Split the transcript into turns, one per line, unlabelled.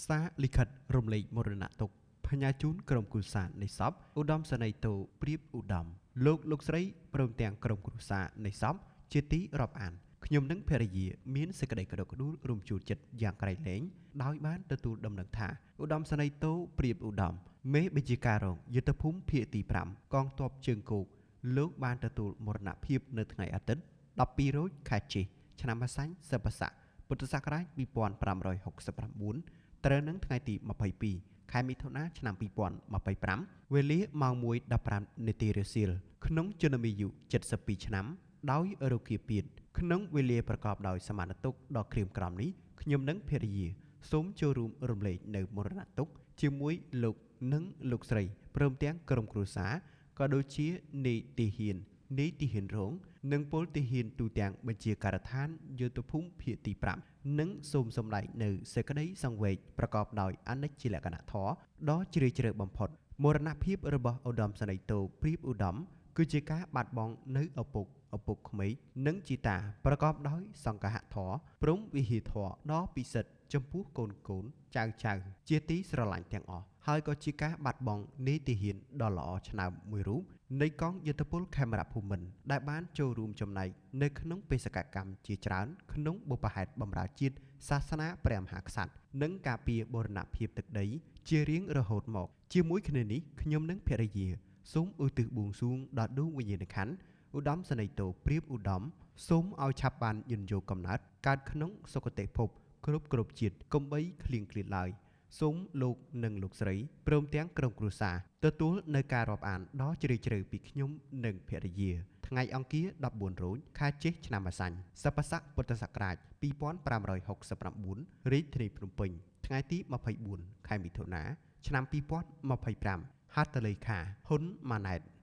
សារលិខិតរំលែកមរណទុក្ខផ្ញើជូនក្រុមគ្រួសារនៃសពឧត្តមសេនីយ៍តូប្រៀបឧត្តមលោកស្រីព្រមទាំងក្រុមគ្រួសារនៃសពជាទីរាប់អានខ្ញុំនិងភរិយាមានសេចក្តីក្តុកក្តួលរំជួលចិត្តយ៉ាងក្រៃលែងដោយបានទទួលដំណឹងថាឧត្តមសេនីយ៍តូប្រៀបឧត្តមមេបញ្ជាការរងយុទ្ធភូមិភាគទី5កងទ័ពជើងគោកលោកបានទទួលមរណភាពនៅថ្ងៃអាទិត្យ12រោចខែជិះឆ្នាំម្សាញ់សប្បុស័កពុទ្ធសករាជ2569ត្រូវនឹងថ្ងៃទី22ខែមិថុនាឆ្នាំ2025វេលាម៉ោង 1:15 នាទីរសៀលក្នុងជនមាយុ72ឆ្នាំដោយរោគាពៀនក្នុងវេលាប្រកបដោយសមានទុក្ខដ៏ក្រៀមក្រំនេះខ្ញុំនិងភរិយាសូមចូលរួមរំលែកនៅមរណទុក្ខជាមួយលោកនិងលោកស្រីព្រមទាំងក្រុមគ្រួសារក៏ដូចជានីតិហ៊ានរងនិងពលទាហានទូទាំងបញ្ជាការដ្ឋានយុទ្ធភូមិភាគទី5និងសូមសម្ដែងនៅសេចក្តីសង្វេគប្រកបដោយអនិច្ចជាលក្ខណៈធម៌ដ៏ជ្រាលជ្រៅបំផុតមរណភាពរបស់ឧត្តមសេនីយ៍តូប្រៀបឧត្តមគឺជាការបាត់បង់នៅឪពុកក្មេកនិងជីតាប្រកបដោយសង្ឃធម៌ព្រំវិហារធម៌ដ៏ពិសិដ្ឋចំពោះកូនចៅជាទីស្រឡាញ់ទាំងអស់ហើយក៏ជាការបាត់បង់នីតិហ៊ានដ៏ល្អឆ្នើមមួយរូបនៃកងយុទ្ធពលខេមរភូមិន្ទដែលបានចូលរួមចំណែកនៅក្នុងបេសកកម្មជាច្រើនក្នុងបុព្វហេតុបម្រើជាតិសាសនាព្រះមហាក្សត្រនិងការពារបូរណភាពទឹកដីជារៀងរហូតមកជាមួយគ្នានេះខ្ញុំនិងភរិយាសូមឧទ្ទិសបួងសួងដល់ដួងវិញ្ញាណក្ខន្ធឧត្តមសេនីយ៍តូប្រៀបឧត្តមសូមឲ្យឆាប់បានយល់យកកំណើតកើតក្នុងសុគតិភពគ្រប់ជាតិកុំបីឃ្លៀងឃ្លាតឡើយសូមលោកនិងលោកស្រីព្រមទាំងក្រុមគ្រួសារទទួលនៅការរាប់អានដ៏ជ្រាលជ្រៅពីខ្ញុំនិងភរិយាថ្ងៃអង្គារ14រោចខែជិះឆ្នាំម្សាញ់សប្បុស័កពុទ្ធសករាជ2569រាជធានីភ្នំពេញថ្ងៃទី24ខែមិថុនាឆ្នាំ2025ហត្ថលេខាហ៊ុនម៉ាណែត